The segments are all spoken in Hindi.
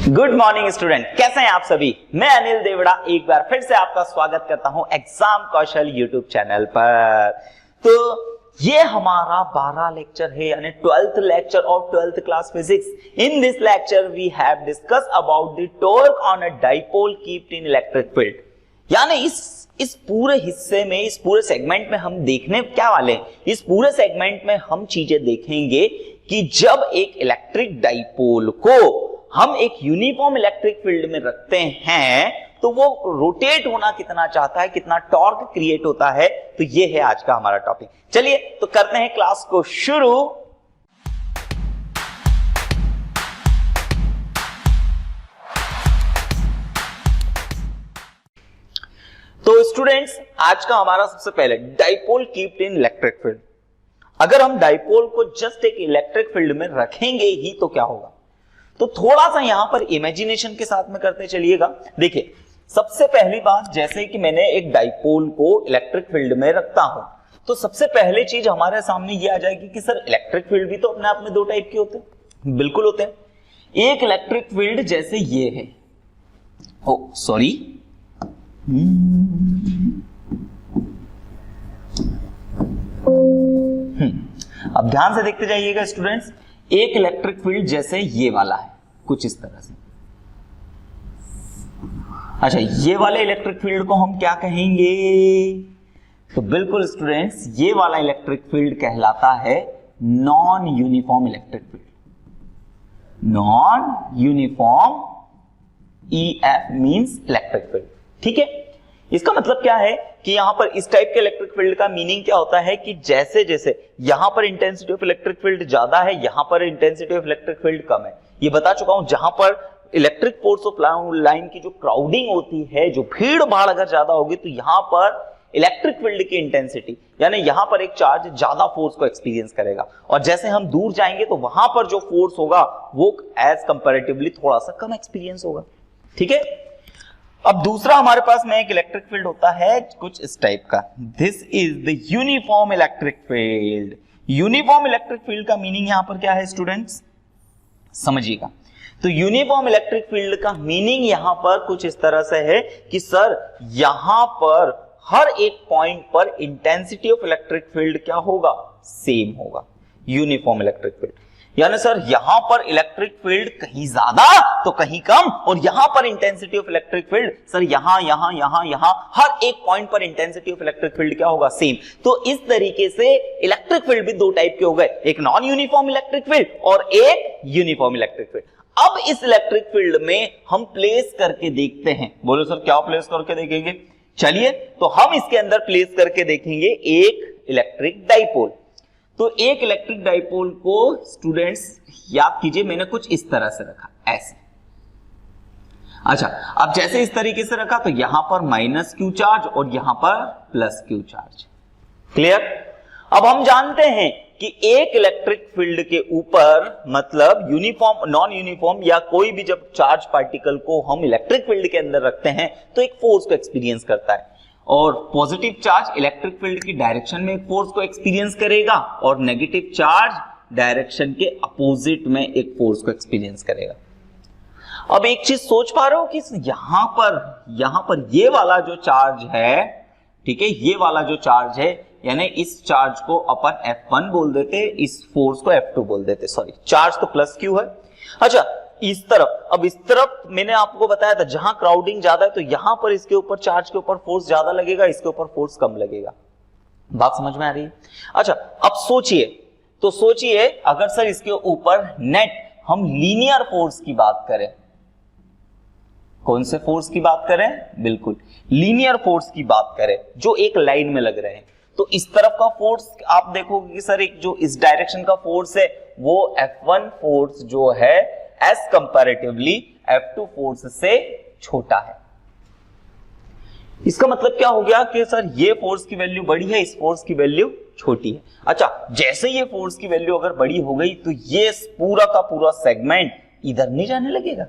गुड मॉर्निंग स्टूडेंट, कैसे हैं आप सभी। मैं अनिल देवड़ा एक बार फिर से आपका स्वागत करता हूं एग्जाम कौशल यूट्यूब चैनल पर। तो ये हमारा 12 लेक्चर है, यानी 12th lecture of 12th class physics. In this lecture we have discuss about the torque on a dipole keeped in electric field. यानी इस पूरे हिस्से में, इस पूरे सेगमेंट में हम देखने क्या वाले हैं, इस पूरे सेगमेंट में हम चीजें देखेंगे कि जब एक इलेक्ट्रिक डाइपोल को हम एक यूनिफॉर्म इलेक्ट्रिक फील्ड में रखते हैं तो वो रोटेट होना कितना चाहता है, कितना टॉर्क क्रिएट होता है। तो ये है आज का हमारा टॉपिक। चलिए तो करते हैं क्लास को शुरू। तो स्टूडेंट्स, आज का हमारा सबसे पहले dipole keeped in electric field. अगर हम डाइपोल को जस्ट एक इलेक्ट्रिक फील्ड में रखेंगे ही तो क्या होगा, तो थोड़ा सा यहां पर इमेजिनेशन के साथ में करते चलिएगा। देखिए, सबसे पहली बात, जैसे कि मैंने एक डाइपोल को इलेक्ट्रिक फील्ड में रखता हूं तो सबसे पहले चीज हमारे सामने ये आ जाएगी कि सर इलेक्ट्रिक फील्ड भी तो अपने आप में दो टाइप के होते हैं। बिल्कुल होते हैं। एक इलेक्ट्रिक फील्ड जैसे ये है, ओ सॉरी, अब ध्यान से देखते जाइएगा स्टूडेंट्स। एक इलेक्ट्रिक फील्ड जैसे ये वाला है, कुछ इस तरह से। अच्छा, ये वाले इलेक्ट्रिक फील्ड को हम क्या कहेंगे, तो बिल्कुल स्टूडेंट्स, ये वाला इलेक्ट्रिक फील्ड कहलाता है non uniform electric field. Non uniform, EF means electric field. ठीक है, इसका मतलब क्या है कि यहां पर इस टाइप के इलेक्ट्रिक फील्ड का मीनिंग क्या होता है कि जैसे जैसे यहां पर इंटेंसिटी ऑफ इलेक्ट्रिक फील्ड ज्यादा है, यहां पर इंटेंसिटी ऑफ इलेक्ट्रिक फील्ड कम है। ये बता चुका हूं, जहां पर इलेक्ट्रिक फोर्स ऑफ लाइन की जो क्राउडिंग होती है, जो भीड़ भाड़ अगर ज्यादा होगी, तो यहां पर इलेक्ट्रिक फील्ड की इंटेंसिटी, यानी यहां पर एक चार्ज ज्यादा फोर्स को एक्सपीरियंस करेगा, और जैसे हम दूर जाएंगे तो वहां पर जो फोर्स होगा वो एज कंपैरेटिवली थोड़ा सा कम एक्सपीरियंस होगा। ठीक है, अब दूसरा हमारे पास में एक इलेक्ट्रिक फील्ड होता है कुछ इस टाइप का। This is the uniform electric field. Uniform electric field का मीनिंग यहां पर क्या है स्टूडेंट्स, समझिएगा। तो यूनिफॉर्म इलेक्ट्रिक फील्ड का मीनिंग यहां पर कुछ इस तरह से है कि सर यहां पर हर एक पॉइंट पर इंटेंसिटी ऑफ इलेक्ट्रिक फील्ड क्या होगा, सेम होगा। यूनिफॉर्म इलेक्ट्रिक फील्ड यानी सर यहां पर इलेक्ट्रिक फील्ड कहीं ज्यादा तो कहीं कम, और यहां पर intensity of electric field sir यहां हर एक पॉइंट पर इंटेंसिटी ऑफ इलेक्ट्रिक फील्ड क्या होगा, सेम। तो इस तरीके से इलेक्ट्रिक फील्ड भी दो टाइप के हो गए, एक नॉन यूनिफॉर्म इलेक्ट्रिक फील्ड और एक यूनिफॉर्म इलेक्ट्रिक फील्ड। अब इस इलेक्ट्रिक फील्ड में हम प्लेस करके देखते हैं। बोलो सर क्या प्लेस करके देखेंगे, चलिए तो हम इसके अंदर प्लेस करके देखेंगे एक इलेक्ट्रिक डाइपोल। तो एक इलेक्ट्रिक डाइपोल को स्टूडेंट्स याद कीजिए, मैंने कुछ इस तरह से रखा, ऐसे। अच्छा, अब जैसे इस तरीके से रखा तो यहां पर माइनस क्यू चार्ज और यहां पर प्लस क्यू चार्ज। क्लियर। अब हम जानते हैं कि एक इलेक्ट्रिक फील्ड के ऊपर, मतलब यूनिफॉर्म, नॉन यूनिफॉर्म या कोई भी जब चार्ज पार्टिकल को हम इलेक्ट्रिक फील्ड के अंदर रखते हैं तो एक फोर्स को एक्सपीरियंस करता है, और पॉजिटिव चार्ज इलेक्ट्रिक फील्ड की डायरेक्शन में एक फोर्स को एक्सपीरियंस करेगा, और नेगेटिव चार्ज डायरेक्शन के अपोजिट में एक फोर्स को एक्सपीरियंस करेगा। अब एक चीज सोच पा रहे हो कि यहां पर ये वाला जो चार्ज है, ठीक है, ये वाला जो चार्ज है, यानी इस चार्ज को अपन F1 बोल देते, इस फोर्स को F2 बोल देते। सॉरी, चार्ज तो प्लस क्यू है। अच्छा, इस तरफ, अब इस तरफ मैंने आपको बताया था जहां क्राउडिंग ज्यादा है तो यहां पर इसके ऊपर, चार्ज के ऊपर फोर्स ज्यादा लगेगा, इसके ऊपर फोर्स कम लगेगा। बात समझ में आ रही है। अच्छा, अब सोचिए अगर सर इसके ऊपर नेट हम लीनियर फोर्स की बात करें, कौन से फोर्स की बात करें, बिल्कुल लीनियर फोर्स की बात करें जो एक लाइन में लग रहे हैं, तो इस तरफ का फोर्स आप देखोगे कि सर एक जो इस डायरेक्शन का फोर्स है वो F1 फोर्स जो है एज कंपैरेटिवली F2 फोर्स से छोटा है। इसका मतलब क्या हो गया कि सर ये फोर्स की वैल्यू बड़ी है, इस फोर्स की वैल्यू छोटी है। अच्छा, जैसे ये फोर्स की वैल्यू अगर बड़ी हो गई तो ये पूरा का पूरा सेगमेंट इधर नहीं जाने लगेगा।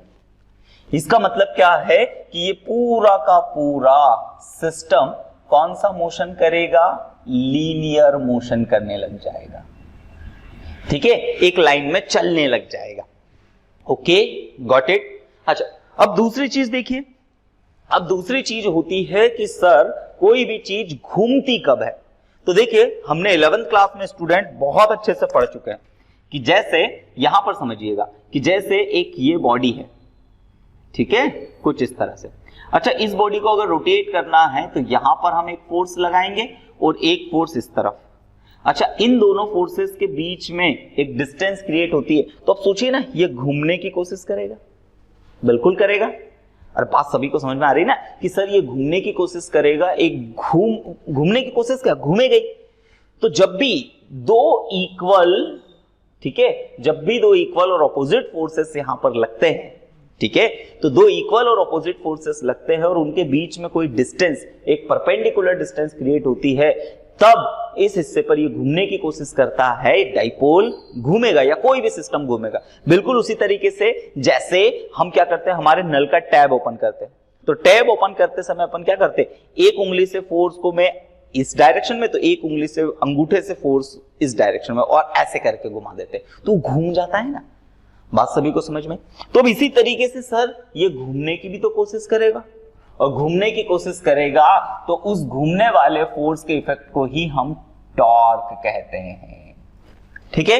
इसका मतलब क्या है कि ये पूरा का पूरा सिस्टम कौन सा मोशन करेगा, लीनियर मोशन करने लग जाएगा। ठीक है, एक लाइन में चलने लग जाएगा। Okay, got it. अच्छा, अब दूसरी चीज देखिए, अब दूसरी चीज होती है कि सर कोई भी चीज घूमती कब है। तो देखिए हमने 11th क्लास में स्टूडेंट बहुत अच्छे से पढ़ चुके हैं कि जैसे यहां पर समझिएगा कि जैसे एक ये बॉडी है, ठीक है, कुछ इस तरह से। अच्छा, इस बॉडी को अगर रोटेट करना है तो यहां पर हम एक फोर्स लगाएंगे और एक फोर्स इस तरफ। अच्छा, इन दोनों फोर्सेस के बीच में एक डिस्टेंस क्रिएट होती है, तो अब सोचिए ना, ये घूमने की कोशिश करेगा, बिल्कुल करेगा। और बात सभी को समझ में आ रही ना कि सर ये घूमने की कोशिश करेगा, एक घूमने की कोशिश क्या, घूमेगा ही। तो जब भी दो इक्वल, ठीक है, जब भी दो इक्वल और ऑपोजिट फोर्सेस यहां पर लगते हैं, ठीक है, तो दो इक्वल और ऑपोजिट फोर्सेस लगते हैं और उनके बीच में कोई डिस्टेंस, एक परपेंडिकुलर डिस्टेंस क्रिएट होती है, तब इस हिस्से पर ये घूमने की कोशिश करता है, डाइपोल घूमेगा या कोई भी सिस्टम घूमेगा। बिल्कुल उसी तरीके से जैसे हम क्या करते हैं, हमारे नल का टैब ओपन करते हैं, तो टैब ओपन करते समय अपन क्या करते हैं, एक उंगली से फोर्स को मैं इस डायरेक्शन में, तो एक उंगली से अंगूठे से फोर्स इस डायरेक्शन में और ऐसे करके घुमा देते हैं, तो घूम जाता है ना। बात सभी को समझ में। तो अब इसी तरीके से सर ये घूमने की भी तो कोशिश करेगा, और घूमने की कोशिश करेगा तो उस घूमने वाले फोर्स के इफेक्ट को ही हम टॉर्क कहते हैं, ठीक है।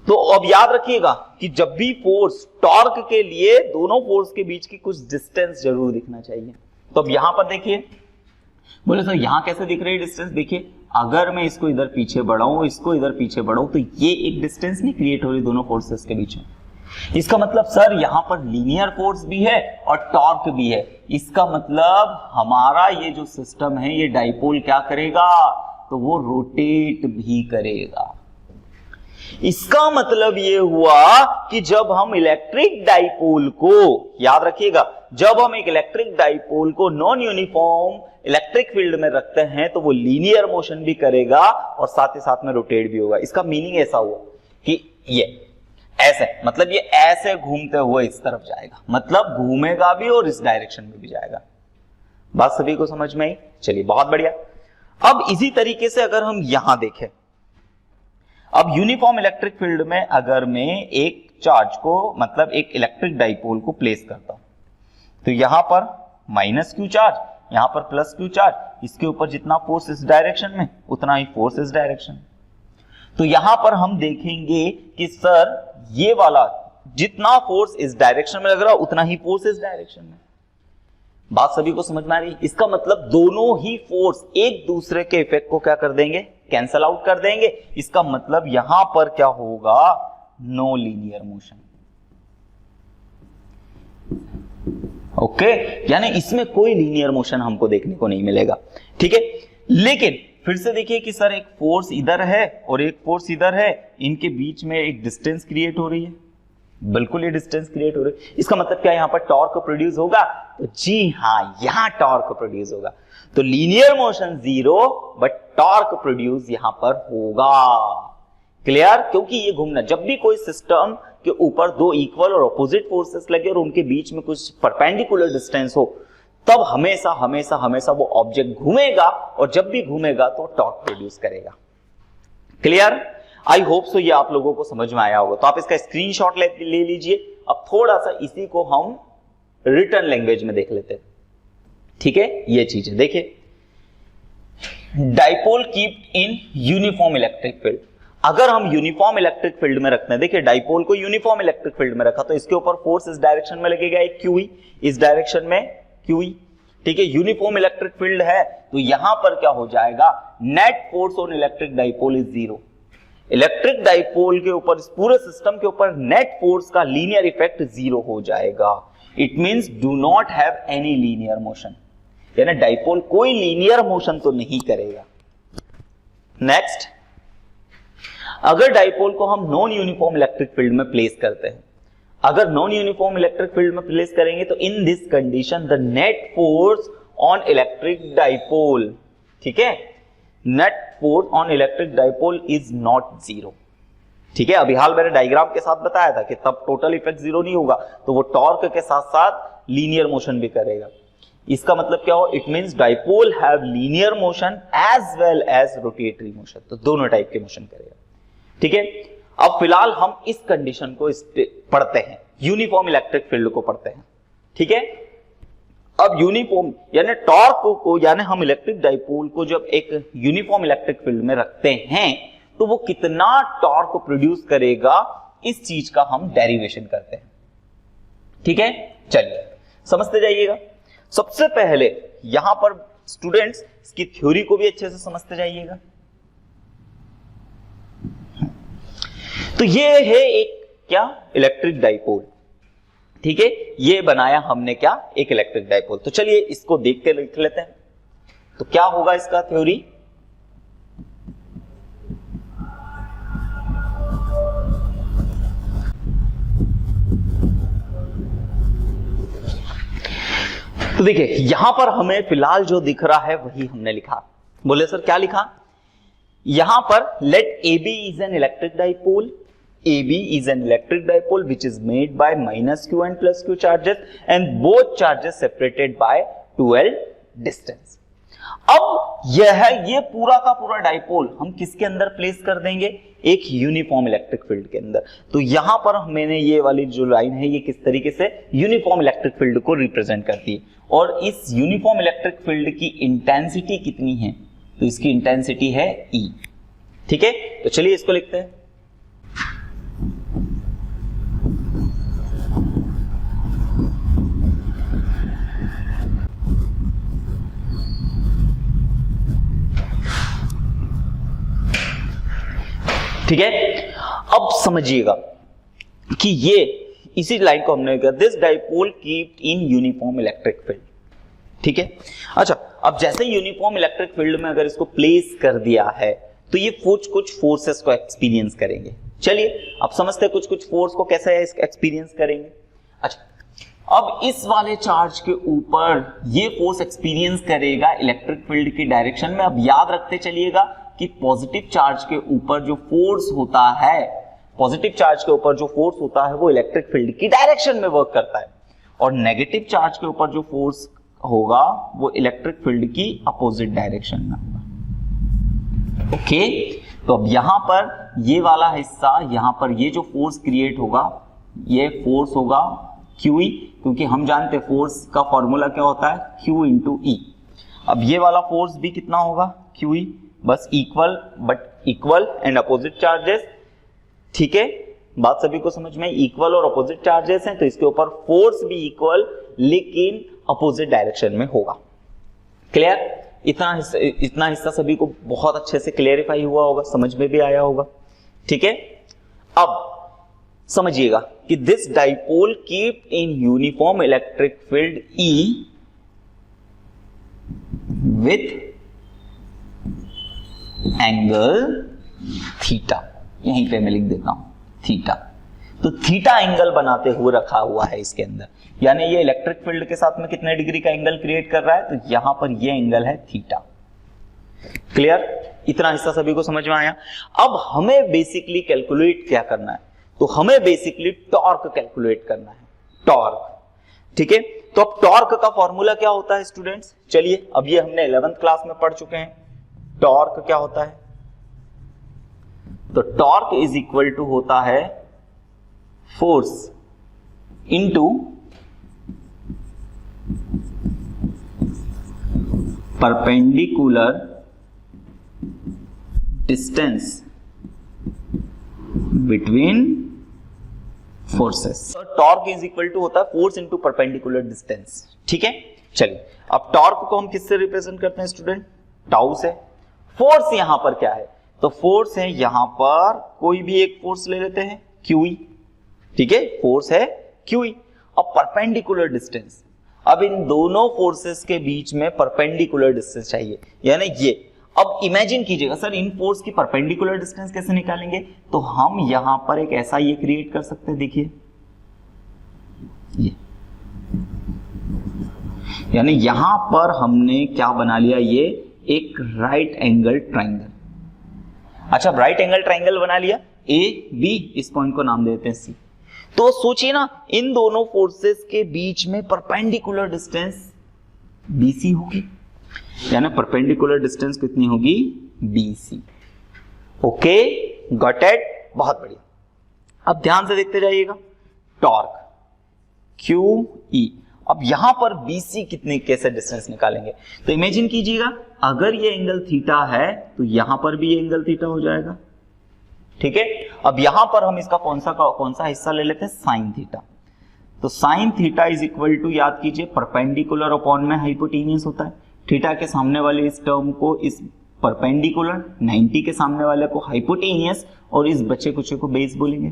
तो अब याद रखिएगा कि जब भी फोर्स, टॉर्क के लिए दोनों फोर्स के बीच की कुछ डिस्टेंस जरूर दिखना चाहिए। तो अब यहां पर देखिए, बोले सर यहां कैसे दिख रही है डिस्टेंस, देखिए अगर मैं इसको इधर पीछे बढ़ाऊं, इसको इधर पीछे बढ़ाऊं, तो ये एक डिस्टेंस नहीं क्रिएट हो रही दोनों फोर्सेस के बीच में। इसका मतलब सर यहां पर लीनियर फोर्स भी है और टॉर्क भी है। इसका मतलब हमारा ये जो सिस्टम है, ये डाइपोल क्या करेगा, तो वो रोटेट भी करेगा। इसका मतलब ये हुआ कि जब हम इलेक्ट्रिक डाइपोल को, याद रखिएगा, जब हम एक इलेक्ट्रिक डाइपोल को नॉन यूनिफॉर्म इलेक्ट्रिक फील्ड में रखते हैं तो वो लीनियर मोशन भी करेगा और साथ ही साथ में रोटेट भी होगा। इसका मीनिंग ऐसा हुआ कि ये ऐसे, मतलब ये ऐसे घूमते हुए इस तरफ जाएगा, मतलब घूमेगा भी और इस डायरेक्शन में भी जाएगा। बात सभी को समझ में आई? चलिए बहुत बढ़िया। अब इसी तरीके से अगर हम यहां देखें, अब यूनिफॉर्म इलेक्ट्रिक फील्ड में अगर मैं एक चार्ज को, मतलब एक इलेक्ट्रिक डाइपोल को प्लेस करता हूं, तो यहां पर माइनस क्यू चार्ज, यहां पर प्लस क्यू चार्ज, इसके ऊपर जितना फोर्स इस डायरेक्शन में उतना ही फोर्स इस डायरेक्शन में। तो यहां पर हम देखेंगे कि सर ये वाला जितना फोर्स इस डायरेक्शन में लग रहा है उतना ही फोर्स इस डायरेक्शन में। बात सभी को समझ में आ रही? इसका मतलब दोनों ही फोर्स एक दूसरे के इफेक्ट को क्या कर देंगे, कैंसल आउट कर देंगे। इसका मतलब यहां पर क्या होगा, नो लीनियर मोशन। ओके, यानी इसमें कोई लीनियर मोशन हमको देखने को नहीं मिलेगा, ठीक है। लेकिन फिर से देखिए कि सर एक फोर्स इधर है और एक फोर्स इधर है, इनके बीच में एक डिस्टेंस क्रिएट हो रही है, बिल्कुल ये डिस्टेंस क्रिएट हो रही है। इसका मतलब क्या यहां पर टॉर्क प्रोड्यूस होगा, तो जी हां, यहां टॉर्क प्रोड्यूस होगा। तो linear motion zero but torque produce यहां पर होगा। क्लियर? क्योंकि ये घूमना, जब भी कोई सिस्टम के ऊपर दो इक्वल और ऑपोजिट फोर्सेस लगे और उनके बीच में कुछ परपेंडिकुलर डिस्टेंस हो, तब हमेशा हमेशा हमेशा वो ऑब्जेक्ट घूमेगा, और जब भी घूमेगा तो टॉर्क प्रोड्यूस करेगा। क्लियर? आई होप सो ये आप लोगों को समझ में आया होगा। तो आप इसका स्क्रीनशॉट ले लीजिए। अब थोड़ा सा इसी को हम रिटन लैंग्वेज में देख लेते हैं, ठीक है। ये चीजें देखिए, dipole keep in uniform electric field. अगर हम यूनिफॉर्म इलेक्ट्रिक फील्ड में रखते हैं, देखिए डाइपोल को यूनिफॉर्म इलेक्ट्रिक फील्ड में रखा तो इसके ऊपर फोर्स इस डायरेक्शन में लगेगा एक QE, इस डायरेक्शन में QE, ठीक है। यूनिफॉर्म इलेक्ट्रिक फील्ड है तो यहां पर क्या हो जाएगा, net force on electric dipole is zero. Electric dipole के ऊपर, इस पूरे सिस्टम के ऊपर नेट फोर्स का लीनियर इफेक्ट जीरो हो जाएगा। It means do not have any linear motion, यानी डाइपोल कोई लीनियर मोशन तो नहीं करेगा। नेक्स्ट, अगर डाइपोल को हम नॉन यूनिफॉर्म इलेक्ट्रिक फील्ड में प्लेस करते हैं, अगर नॉन यूनिफॉर्म इलेक्ट्रिक फील्ड में प्लेस करेंगे तो in this condition the net force on electric dipole, ठीक है, net force on electric dipole is not zero, ठीक है। अभी हाल मैंने डायग्राम के साथ बताया था कि तब टोटल इफेक्ट जीरो नहीं होगा, तो वो टॉर्क के साथ साथ लीनियर मोशन भी करेगा। इसका मतलब क्या हो, it means dipole have linear motion as well as rotatory motion, तो दोनों टाइप के मोशन करेगा, ठीक है। अब फिलहाल हम इस कंडीशन को पढ़ते हैं यूनिफॉर्म इलेक्ट्रिक फील्ड को पढ़ते हैं, ठीक है। अब यूनिफॉर्म यानी टॉर्क को यानी हम इलेक्ट्रिक डाइपोल को जब एक यूनिफॉर्म इलेक्ट्रिक फील्ड में रखते हैं तो वो कितना टॉर्क प्रोड्यूस करेगा, इस चीज का हम डेरिवेशन करते हैं, ठीक है। चलिए समझते जाइएगा। सबसे पहले यहां पर स्टूडेंट्स इसकी थ्योरी को भी अच्छे से समझते जाइएगा। तो ये है एक क्या इलेक्ट्रिक डाइपोल, ठीक है। ये बनाया हमने क्या, एक इलेक्ट्रिक डाइपोल। तो चलिए इसको देख के लिख लेते हैं। तो क्या होगा इसका थ्योरी, तो देखिए यहां पर हमें फिलहाल जो दिख रहा है वही हमने लिखा। बोले सर क्या लिखा, यहां पर let A B is an electric dipole, AB is an electric dipole which is made by minus q and plus q charges and both charges separated by 2l distance। अब ये पूरा का पूरा डाइपोल हम किसके अंदर प्लेस कर देंगे, एक यूनिफॉर्म इलेक्ट्रिक फील्ड के अंदर। तो यहां पर मैंने ये वाली जो लाइन है ये किस तरीके से यूनिफॉर्म इलेक्ट्रिक फील्ड को रिप्रेजेंट करती है, और इस यूनिफॉर्म इलेक्ट्रिक फील्ड की इंटेंसिटी कितनी है, तो इसकी इंटेंसिटी है E, ठीक है। तो चलिए इसको लिखते हैं। ठीक है, अब समझिएगा कि ये इसी लाइन को हमने कहा this dipole keep in uniform electric field, ठीक है। अच्छा, अब जैसे यूनिफॉर्म इलेक्ट्रिक फील्ड में अगर इसको प्लेस कर दिया है तो ये कुछ फोर्सेस को एक्सपीरियंस करेंगे। चलिए अब समझते हैं कुछ फोर्स को कैसे एक्सपीरियंस करेंगे। अच्छा, अब इस वाले चार्ज के ऊपर ये फोर्स एक्सपीरियंस करेगा इलेक्ट्रिक फील्ड की डायरेक्शन में। अब याद रखते चलिएगा कि पॉजिटिव चार्ज के ऊपर जो फोर्स होता है, पॉजिटिव चार्ज के ऊपर जो फोर्स होता है वो इलेक्ट्रिक फील्ड की डायरेक्शन में वर्क करता है, और नेगेटिव चार्ज के ऊपर जो फोर्स होगा वो इलेक्ट्रिक फील्ड की अपोजिट डायरेक्शन में होगा। ओके, तो अब यहां पर ये वाला हिस्सा, यहां पर ये जो फोर्स क्रिएट होगा ये फोर्स होगा QE, क्योंकि हम जानते हैं फोर्स का फॉर्मूला क्या होता है, Q इंटू E। अब ये वाला फोर्स भी कितना होगा, QE, बस equal but equal and opposite charges, ठीक है। बात सभी को समझ में, इक्वल और अपोजिट चार्जेस हैं तो इसके ऊपर फोर्स भी इक्वल लेकिन अपोजिट डायरेक्शन में होगा। क्लियर, इतना हिस्सा सभी को बहुत अच्छे से क्लियरिफाई हुआ होगा, समझ में भी आया होगा, ठीक है। अब समझिएगा कि this dipole keep in uniform electric field E with angle theta, यहीं पे मैं लिख देता हूं थीटा। तो थीटा एंगल बनाते हुए रखा हुआ है इसके अंदर, यानी ये इलेक्ट्रिक फील्ड के साथ में कितने डिग्री का एंगल क्रिएट कर रहा है, तो यहां पर ये एंगल है थीटा। क्लियर, इतना हिस्सा सभी को समझ में आया। अब हमें बेसिकली कैलकुलेट क्या करना है, तो हमें बेसिकली टॉर्क कैलकुलेट करना है, टॉर्क, ठीक है। तो अब टॉर्क का फॉर्मूला क्या होता है स्टूडेंट्स, चलिए अब ये हमने 11th क्लास में पढ़ चुके हैं। टॉर्क क्या होता है, तो टॉर्क इज इक्वल टू होता है force into perpendicular distance between forces. Torque is equal to होता है फोर्स इनटू परपेंडिकुलर डिस्टेंस, ठीक है। चलिए अब टॉर्क को हम किससे रिप्रेजेंट करते हैं स्टूडेंट, टाउ से। फोर्स यहां पर क्या है, तो फोर्स है यहां पर कोई भी एक फोर्स ले लेते हैं QE, ठीक है, फोर्स है QE। अब परपेंडिकुलर डिस्टेंस, अब इन दोनों फोर्सेस के बीच में परपेंडिकुलर डिस्टेंस चाहिए, यानी ये। अब इमेजिन कीजिएगा सर इन फोर्स की परपेंडिकुलर डिस्टेंस कैसे निकालेंगे, तो हम यहां पर एक ऐसा ये क्रिएट कर सकते हैं, देखिए ये, यानी यहां पर हमने क्या बना लिया, ये एक राइट एंगल ट्राइंगल। अच्छा, राइट एंगल ट्राइंगल बना लिया, AB, इस पॉइंट को नाम देते हैं C। तो सोचिए ना, इन दोनों फोर्सेस के बीच में परपेंडिकुलर डिस्टेंस BC होगी, यानी परपेंडिकुलर डिस्टेंस कितनी होगी, BC। ओके, गॉट इट, बहुत बढ़िया। अब ध्यान से देखते जाइएगा, टॉर्क, क्यू ई। अब यहां पर BC कितने कैसे डिस्टेंस निकालेंगे, तो इमेजिन कीजिएगा अगर ये एंगल थीटा है तो यहां पर भी ये एंगल थीटा हो जाएगा, ठीक है। अब यहां पर हम इसका कौन सा हिस्सा ले लेते हैं, साइन थीटा। तो sine theta is equal to, याद कीजिए, परपेंडिकुलर अपॉन में हाइपोटेनियस होता है। थीटा के सामने वाले इस टर्म को इस परपेंडिकुलर, 90 के सामने वाले को हाइपोटेनियस और इस बचे कुछ को बेस बोलेंगे।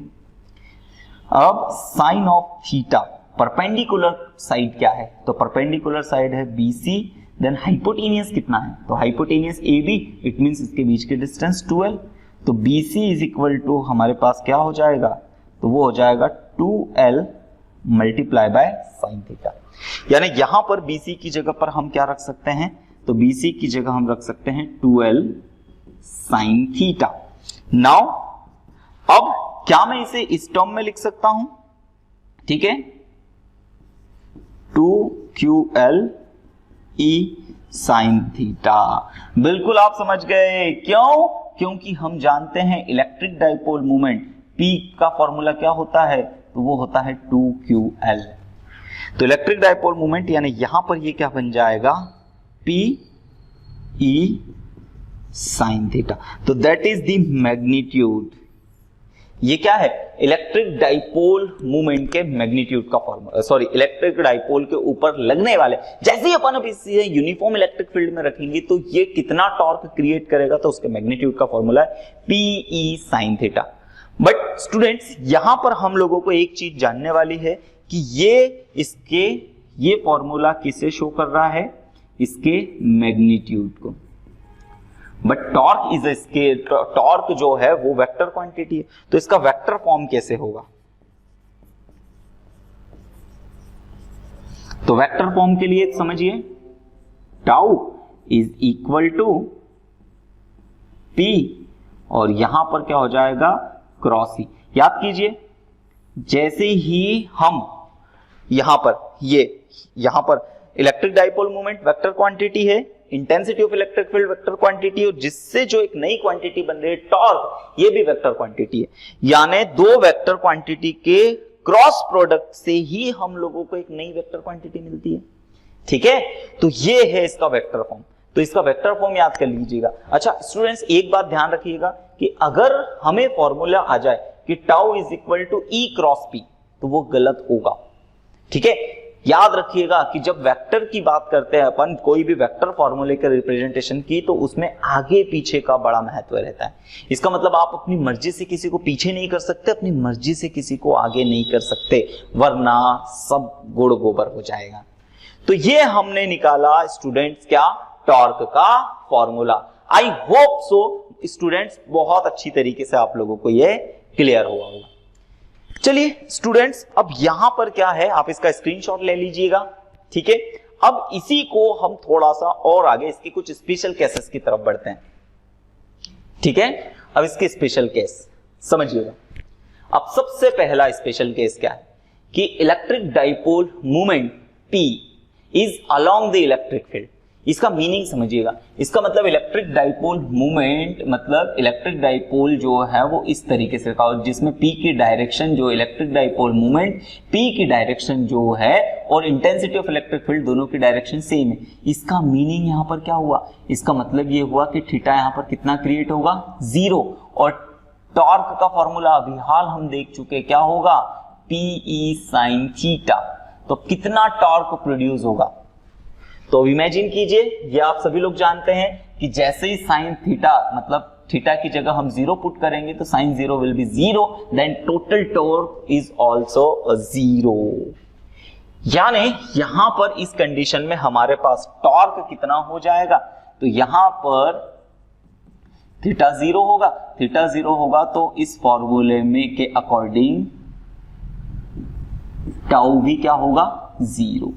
अब sine of theta, perpendicular side क्या है, तो परपेंडिकुलर साइड है BC, देन हाइपोटेनियस कितना है, तो हाइपोटेनियस AB, इट मींस इसके बीच के डिस्टेंस 2L। तो BC इज इक्वल टू हमारे पास क्या हो जाएगा, तो वो हो जाएगा 2L multiply by sine theta. यानी यहां पर BC की जगह पर हम क्या रख सकते हैं, तो BC की जगह हम रख सकते हैं 2L साइन थीटा। नाउ अब क्या मैं इसे इस टर्म में लिख सकता हूं, ठीक है, 2QL E साइन थीटा। बिल्कुल आप समझ गए, क्यों, क्योंकि हम जानते हैं इलेक्ट्रिक डाइपोल मोमेंट P का फॉर्मूला क्या होता है, तो वो होता है 2QL। तो इलेक्ट्रिक डाइपोल मोमेंट यानी यहां पर ये क्या बन जाएगा, PE साइन थीटा। तो दैट इज द मैग्नीट्यूड, ये क्या है, इलेक्ट्रिक डाइपोल मोमेंट के मैग्नीट्यूड का फॉर्मूला, सॉरी इलेक्ट्रिक डाइपोल के ऊपर लगने वाले, जैसे ही अपन अब इसे यूनिफॉर्म इलेक्ट्रिक फील्ड में रखेंगे तो ये कितना टॉर्क क्रिएट करेगा, तो उसके मैग्नीट्यूड का फॉर्मूला है PE sine theta. But students यहां पर हम लोगों को एक चीज जानने वाली है कि ये फॉर्मूला किसे शो कर रहा है, इसके मैग्नीट्यूड को। But torque is scale, torque जो है वो वेक्टर क्वांटिटी है, तो इसका वेक्टर फॉर्म कैसे होगा, तो वेक्टर फॉर्म के लिए समझिए, tau is equal to P और यहां पर क्या हो जाएगा, क्रॉस ई। याद कीजिए जैसे ही हम यहां पर electric dipole moment vector quantity है, intensity of electric field vector quantity, और जिससे जो एक नई क्वांटिटी बन रही है टॉर्क, ये भी वेक्टर क्वांटिटी है। यानी दो वेक्टर क्वांटिटी के क्रॉस प्रोडक्ट से ही हम लोगों को एक नई वेक्टर क्वांटिटी मिलती है, ठीक है। तो ये है इसका वेक्टर फॉर्म, तो इसका वेक्टर फॉर्म याद कर लीजिएगा। अच्छा स्टूडेंट्स एक बात ध्यान रखिएगा कि अगर हमें फॉर्मूला आ जाए कि tau is equal to E cross P, तो वो गलत होगा, ठीक है। याद रखिएगा कि जब वेक्टर की बात करते हैं अपन, कोई भी वेक्टर फॉर्मूले के रिप्रेजेंटेशन की, तो उसमें आगे पीछे का बड़ा महत्व रहता है। इसका मतलब आप अपनी मर्जी से किसी को पीछे नहीं कर सकते, अपनी मर्जी से किसी को आगे नहीं कर सकते, वरना सब गुड़ गोबर हो जाएगा। तो ये हमने निकाला स्टूडेंट्स क्या, टॉर्क का formula. I hope so students बहुत अच्छी तरीके से आप लोगों को ये क्लियर हुआ होगा। चलिए स्टूडेंट्स अब यहां पर क्या है, आप इसका स्क्रीनशॉट ले लीजिएगा, ठीक है। अब इसी को हम थोड़ा सा और आगे इसके कुछ स्पेशल केसेस की तरफ बढ़ते हैं, ठीक है। अब इसके स्पेशल केस समझिएगा। अब सबसे पहला स्पेशल केस क्या है कि electric dipole moment P is along the electric field. इसका मीनिंग समझिएगा, इसका मतलब इलेक्ट्रिक डाइपोल मोमेंट, मतलब इलेक्ट्रिक डाइपोल जो है वो इस तरीके से रखा, जिसमें P की डायरेक्शन जो इलेक्ट्रिक डाइपोल मोमेंट P की डायरेक्शन जो है और इंटेंसिटी ऑफ इलेक्ट्रिक फील्ड दोनों की डायरेक्शन सेम है। इसका मीनिंग यहाँ पर क्या हुआ, इसका मतलब ये हुआ कि थीटा यहाँ पर कितना क्रिएट होगा, 0। और टॉर्क का फॉर्मूला अभी हाल हम देख चुके, क्या होगा, PE साइन थीटा। तो कितना टॉर्क प्रोड्यूस होगा, तो इमेजिन कीजिए, ये आप सभी लोग जानते हैं कि जैसे ही साइन थीटा, मतलब थीटा की जगह हम 0 पुट करेंगे तो sine 0 will be 0, then total torque is also 0। यानी यहां पर इस कंडीशन में हमारे पास टॉर्क कितना हो जाएगा, तो यहां पर थीटा 0 होगा, थीटा 0 होगा तो इस फॉर्मूले में के अकॉर्डिंग टाउ भी क्या होगा, 0।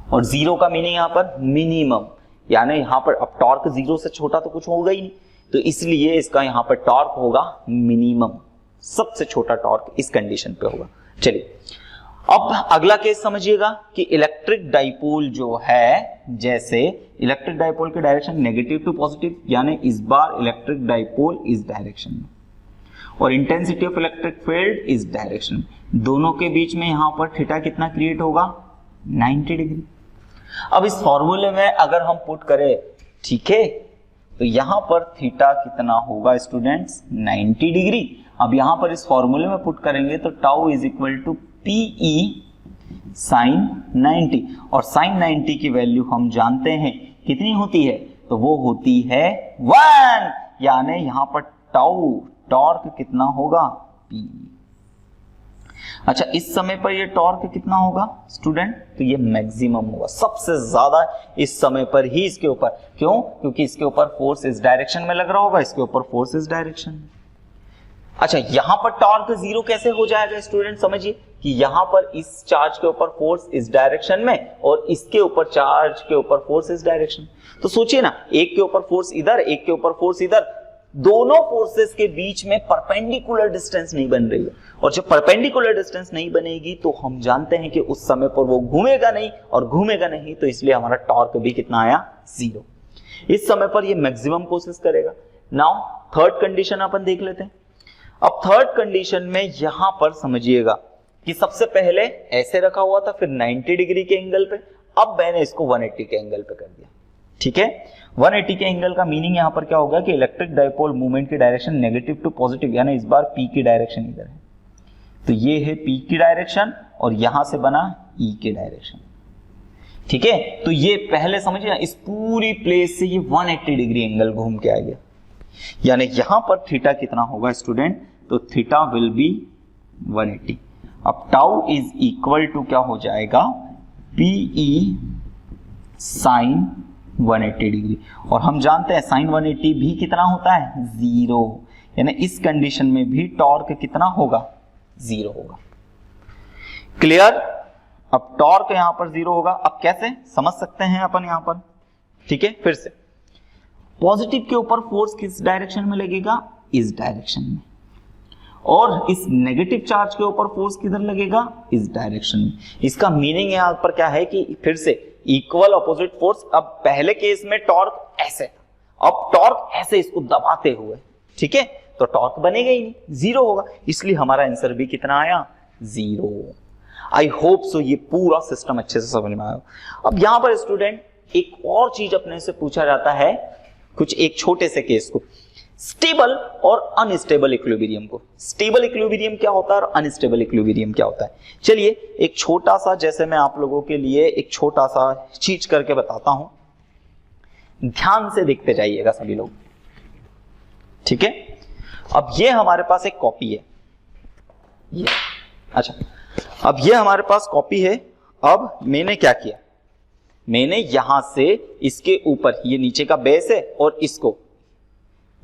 और 0 का मीनिंग यहां पर मिनिमम, यानी यहां पर अब टॉर्क 0 से छोटा तो कुछ होगा ही नहीं, तो इसलिए इसका यहां पर टॉर्क होगा मिनिमम, सबसे छोटा टॉर्क इस कंडीशन पे होगा। चलिए अब अगला केस समझिएगा कि इलेक्ट्रिक डाइपोल जो है, जैसे इलेक्ट्रिक डाइपोल की डायरेक्शन नेगेटिव टू पॉजिटिव, यानी इस बार इलेक्ट्रिक डाइपोल इस डायरेक्शन में, और इंटेंसिटी ऑफ इलेक्ट्रिक फील्ड इस डायरेक्शन में, दोनों के बीच में यहां पर थीटा कितना क्रिएट होगा 90 डिग्री। अब इस फॉर्मूले में अगर हम पुट करें, ठीक है, तो यहां पर थीटा कितना होगा स्टूडेंट्स 90 डिग्री। अब यहां पर इस फॉर्मूले में पुट करेंगे तो tau is equal to PE sine 90, और साइन 90 की वैल्यू हम जानते हैं कितनी होती है, तो वो होती है 1, यानी यहां पर टाउ टॉर्क कितना होगा P। अच्छा, इस समय पर ये टॉर्क कितना होगा स्टूडेंट, तो ये मैक्सिमम होगा, सबसे ज्यादा इस समय पर ही इसके ऊपर। क्यों? क्योंकि इसके ऊपर फोर्स इस डायरेक्शन में लग रहा होगा, इसके ऊपर फोर्स इस डायरेक्शन में। अच्छा, यहां पर टॉर्क जीरो कैसे हो जाएगा स्टूडेंट, समझिए कि यहां पर इस चार्ज के ऊपर फोर्स इस डायरेक्शन में और इसके ऊपर चार्ज के ऊपर फोर्स इस डायरेक्शन। तो सोचिए ना, एक के ऊपर फोर्स इधर, एक के ऊपर फोर्स इधर, दोनों फोर्सेस के बीच में परपेंडिकुलर डिस्टेंस नहीं बन रही है, और जब परपेंडिकुलर डिस्टेंस नहीं बनेगी तो हम जानते हैं कि उस समय पर वो घूमेगा नहीं, और घूमेगा नहीं तो इसलिए हमारा टॉर्क भी कितना आया 0। इस समय पर ये मैक्सिमम कोशिश करेगा। नाउ थर्ड कंडीशन अपन देख लेते हैं। अब थर्ड कंडीशन में यहां पर समझिएगा कि सबसे पहले ऐसे रखा हुआ था, फिर 90 डिग्री के एंगल पे, अब मैंने इसको 180 के एंगल पे कर दिया। ठीक है, 180 के एंगल का मीनिंग यहां पर क्या होगा कि इलेक्ट्रिक डाइपोल मूवमेंट की डायरेक्शन नेगेटिव टू पॉजिटिव, यानी इस बार P की डायरेक्शन इधर है, तो ये है P की डायरेक्शन और यहां से बना E की डायरेक्शन। ठीक है, तो ये पहले समझिए ना, इस पूरी प्लेस से ये 180 डिग्री एंगल घूम के आ गया, यानी यहां पर थीटा कितना होगा स्टूडेंट, तो थीटा विल बी 180। अब टाउ इज इक्वल टू क्या हो जाएगा, पीई साइन 180 डिग्री, और हम जानते हैं साइन 180 भी कितना होता है 0, यानी इस कंडीशन में भी टॉर्क कितना होगा 0 होगा। क्लियर? अब टॉर्क यहां पर 0 होगा। अब कैसे समझ सकते हैं अपन यहां पर, ठीक है, फिर से पॉजिटिव के ऊपर फोर्स किस डायरेक्शन में लगेगा, इस डायरेक्शन में, और इस नेगेटिव चार्ज के ऊपर फोर्स किधर लगेगा, इस डायरेक्शन में। इसका मीनिंग यहां पर क्या है कि फिर से इक्वल ऑपोजिट फोर्स। अब पहले केस में टॉर्क ऐसे था, अब टॉर्क ऐसे इसको दबाते हुए, ठीक है, तो टॉर्क बनेगा ही नहीं, 0 होगा, इसलिए हमारा आंसर भी कितना आया 0। आई होप सो ये पूरा सिस्टम अच्छे से समझ में आया। अब यहां पर स्टूडेंट एक और चीज अपने से पूछा जाता है, कुछ एक छोटे से केस को, स्टेबल और अनस्टेबल इक्विलिब्रियम को। स्टेबल इक्विलिब्रियम क्या होता है और अनस्टेबल इक्विलिब्रियम क्या होता है, चलिए एक छोटा सा, जैसे मैं आप लोगों के लिए एक छोटा सा चीज करके बताता हूं, ध्यान से देखते जाइएगा सभी लोग। ठीक है, अब ये हमारे पास एक कॉपी है, ये अच्छा, अब ये हमारे पास कॉपी है। अब मैंने क्या किया, मैंने यहां से इसके ऊपर, ये नीचे का बेस है और इसको,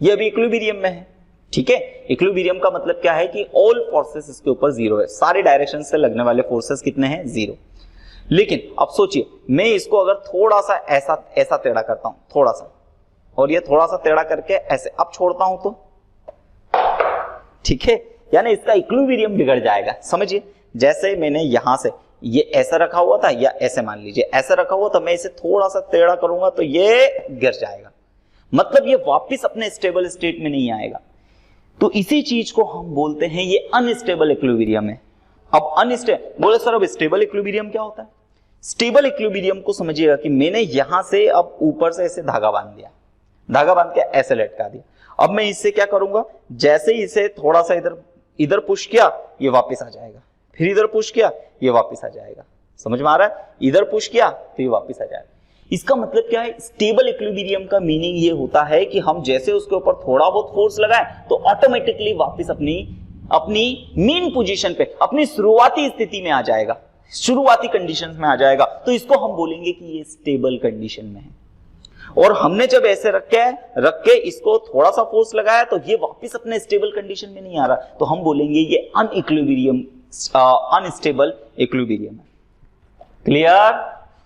ये अभी इक्विलिब्रियम में है। ठीक है, इक्विलिब्रियम का मतलब क्या है कि ऑल फोर्सेस इसके ऊपर 0 है, सारे डायरेक्शन से लगने वाले फोर्सेस कितने हैं 0। लेकिन अब सोचिए, मैं इसको अगर थोड़ा सा ऐसा टेढ़ा करता हूं, थोड़ा सा, और ये थोड़ा सा टेढ़ा करके ऐसे अब छोड़ता हूं तो, ठीक है, यानी इसका इक्विलिब्रियम बिगड़ जाएगा। समझिए, जैसे मैंने यहां से ये ऐसा रखा हुआ था, या ऐसे मान लीजिए ऐसा रखा हुआ था, मैं इसे थोड़ा सा टेढ़ा करूंगा तो ये गिर जाएगा, मतलब ये वापस अपने स्टेबल स्टेट में नहीं आएगा। तो इसी चीज को हम बोलते हैं ये अनस्टेबल इक्विलिब्रियम है। अब अनस्टेबल बोले सर, अब स्टेबल इक्विलिब्रियम क्या होता है? स्टेबल इक्विलिब्रियम को समझिएगा कि मैंने यहां से अब ऊपर से ऐसे धागा बांध दिया, धागा बांध के ऐसे लटका दिया। अब मैं इससे क्या करूंगा, जैसे ही इसे थोड़ा सा इधर पुश किया, ये वापस आ जाएगा, फिर इधर पुश किया, ये वापस आ जाएगा। समझ में आ रहा है? इधर पुश किया तो ये वापस आ जाएगा। इसका मतलब क्या है, स्टेबल इक्विलिब्रियम का मीनिंग ये होता है कि हम जैसे उसके ऊपर थोड़ा बहुत फोर्स लगाए तो ऑटोमेटिकली वापस अपनी मेन पोजीशन पे, अपनी शुरुआती स्थिति में आ जाएगा, शुरुआती कंडीशंस में आ जाएगा। तो इसको हम बोलेंगे कि ये स्टेबल कंडीशन में है। और हमने जब ऐसे रख के इसको थोड़ा सा फोर्स लगाया तो ये वापस अपने स्टेबल कंडीशन में नहीं आ रहा, तो हम बोलेंगे ये अनस्टेबल इक्विलिब्रियम है। क्लियर?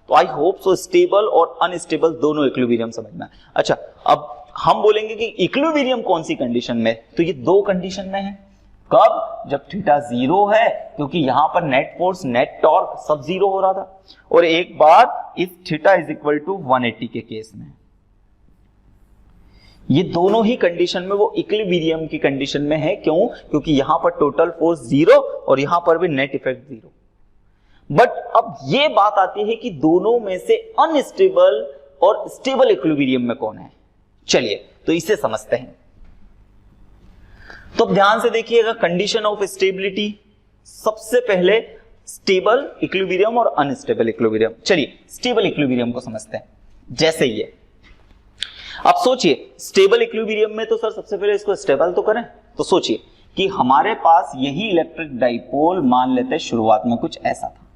तो आई होप सो स्टेबल और अनस्टेबल दोनों इक्विलिब्रियम समझ में। अच्छा, अब हम बोलेंगे कि इक्विलिब्रियम कौन सी कंडीशन में, तो ये 2 कंडीशन में है। कब? जब थीटा 0 है, क्योंकि यहां पर नेट फोर्स, नेट टॉर्क सब 0 हो रहा था, और एक बार इस थीटा इज इक्वल टू 180 के केस में। ये दोनों ही कंडीशन में वो इक्विलिब्रियम की कंडीशन में है। क्यों? क्योंकि यहां पर टोटल फोर्स 0 और यहां पर भी नेट इफेक्ट 0। बट अब ये बात आती है कि दोनों में से अनस्टेबल और स्टेबल इक्विलिब्रियम में कौन है। चलिए तो इसे समझते हैं। तो ध्यान से देखिएगा, कंडीशन ऑफ स्टेबिलिटी, सबसे पहले स्टेबल इक्विलिब्रियम और अनस्टेबल इक्विलिब्रियम। चलिए स्टेबल इक्विलिब्रियम को समझते हैं। जैसे ये अब सोचिए, स्टेबल इक्विलिब्रियम में तो सर सबसे पहले इसको स्टेबल तो करें। तो सोचिए कि हमारे पास यही इलेक्ट्रिक डाइपोल मान लेते हैं शुरुआत में कुछ ऐसा था,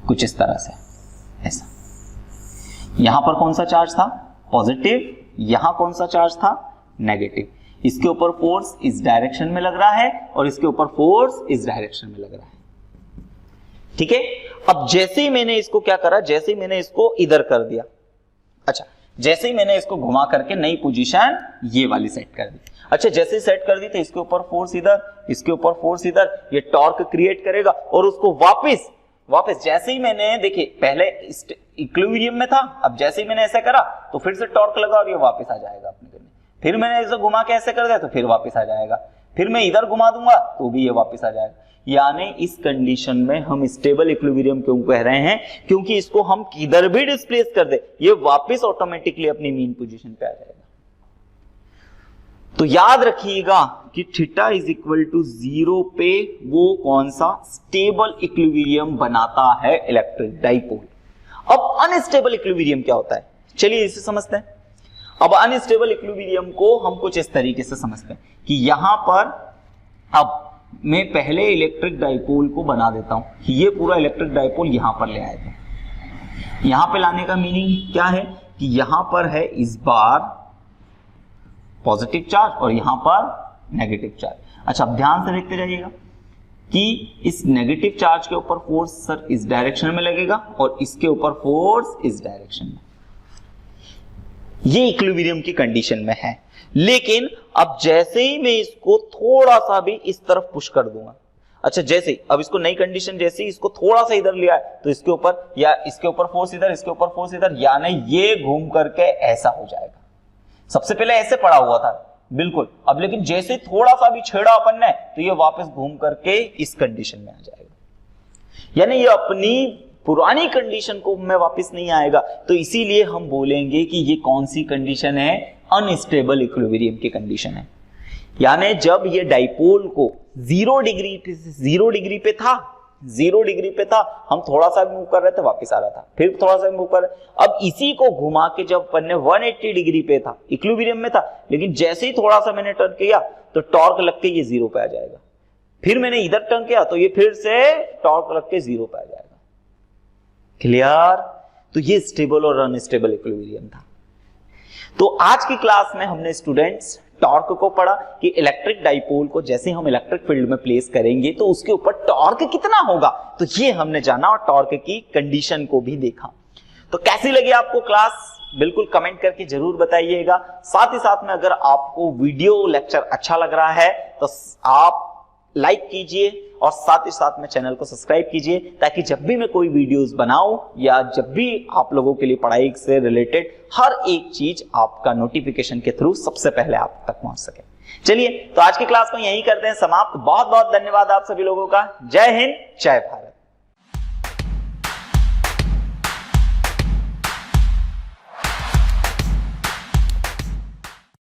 कुछ इस तरह से ऐसा। यहां पर कौन सा चार्ज था? पॉजिटिव। यहां कौन सा चार्ज था? नेगेटिव। इसके ऊपर फोर्स इस डायरेक्शन में लग रहा है और इसके ऊपर फोर्स इस डायरेक्शन में लग रहा है। ठीक है। अब जैसे ही मैंने इसको क्या करा, जैसे ही मैंने इसको इधर कर दिया, अच्छा जैसे ही मैंने इसको घुमा करके नई पोजीशन ये वाली सेट कर दी। अच्छा जैसे ही सेट कर दी तो इसके ऊपर फोर्स इधर, इसके ऊपर फोर्स इधर, ये टॉर्क क्रिएट करेगा और उसको वापस जैसे ही मैंने, देखिए पहले इक्विलिब्रियम में था, अब जैसे ही मैंने ऐसे करा तो फिर से टॉर्क लगा और ये वापस आ जाएगा अपने करने। फिर मैंने इसे घुमा के ऐसे कर दिया तो फिर वापस आ जाएगा। फिर मैं इधर घुमा दूंगा तो भी ये वापस आ जाएगा। यानी इस कंडीशन में हम स्टेबल इक्विलिब्रियम क्यों कह रहे हैं? क्योंकि इसको हम किधर भी डिस्प्लेस कर दे ये वापस ऑटोमेटिकली अपनी मीन पोजीशन पे आ जाएगा। तो याद रखिएगा कि थीटा इज इक्वल टू 0 पे वो कौन सा स्टेबल इक्विलिब्रियम बनाता है? Electric dipole. अब अनस्टेबल इक्विलिब्रियम क्या होता है? चलिए इसे समझते हैं। अब अनस्टेबल इक्विलिब्रियम को हम कुछ इस तरीके से समझते हैं कि यहां पर अब मैं पहले इलेक्ट्रिक डाइपोल को बना देता हूं कि ये पूरा इलेक्ट्रिक डाइपोल यहां पर ले आए थे। यहां पे लाने का मीनिंग क्या है कि यहां पर है इस बार पॉजिटिव चार्ज और यहां पर नेगेटिव चार्ज। अच्छा अब ध्यान से देखते जाइएगा कि इस नेगेटिव चार्ज के ऊपर फोर्स सर इस डायरेक्शन में लगेगा और इसके ऊपर फोर्स इस डायरेक्शन में। ये इक्विलिब्रियम की कंडीशन में है। लेकिन अब जैसे ही मैं इसको थोड़ा सा भी इस तरफ पुश कर दूंगा, अच्छा जैसे ही अब इसको नई कंडीशन, जैसे ही इसको थोड़ा सा इधर लिया तो इसके ऊपर या इसके ऊपर फोर्स इधर, इसके ऊपर फोर्स इधर, यानी ये घूम करके ऐसा हो जाएगा। सबसे पहले ऐसे पड़ा हुआ था बिल्कुल, अब लेकिन जैसे थोड़ा सा भी छेड़ा अपन ने तो ये वापस घूम करके इस कंडीशन में आ जाएगा। यानी ये अपनी पुरानी कंडीशन को में वापस नहीं आएगा। तो इसीलिए हम बोलेंगे कि ये कौन सी कंडीशन है? अनस्टेबल इक्विलिब्रियम की कंडीशन है। यानी जब ये डाइपोल को 0 डिग्री पे था, 0 डिग्री पे था, हम थोड़ा सा मूव कर रहे थे वापस आ रहा था, फिर थोड़ा सा मूव कर रहे, अब इसी को घुमा के जब अपन ने 180 डिग्री पे था, इक्विलिब्रियम में था, लेकिन जैसे ही थोड़ा सा मैंने टर्न किया तो टॉर्क लग के ये 0 पे आ जाएगा। फिर मैंने इधर टर्न किया तो ये फिर से टॉर्क लग के 0 पे आ जाएगा। क्लियर? तो ये स्टेबल और अनस्टेबल इक्विलिब्रियम था। तो आज की क्लास में हमने स्टूडेंट्स टॉर्क को पढ़ा कि इलेक्ट्रिक डाइपोल को जैसे हम इलेक्ट्रिक फील्ड में प्लेस करेंगे तो उसके ऊपर टॉर्क कितना होगा, तो ये हमने जाना और टॉर्क की कंडीशन को भी देखा। तो कैसी लगी आपको क्लास? बिल्कुल कमेंट करके जरूर बताइएगा। साथ ही साथ में अगर आपको वीडियो लेक्चर अच्छा लग रहा है तो आप लाइक कीजिए और साथ ही साथ में चैनल को सब्सक्राइब कीजिए, ताकि जब भी मैं कोई वीडियोस बनाऊं या जब भी आप लोगों के लिए पढ़ाई से रिलेटेड हर एक चीज आपका नोटिफिकेशन के थ्रू सबसे पहले आप तक पहुंच सके। चलिए तो आज की क्लास को यहीं करते हैं समाप्त। बहुत बहुत धन्यवाद आप सभी लोगों का। जय हिंद, जय भारत।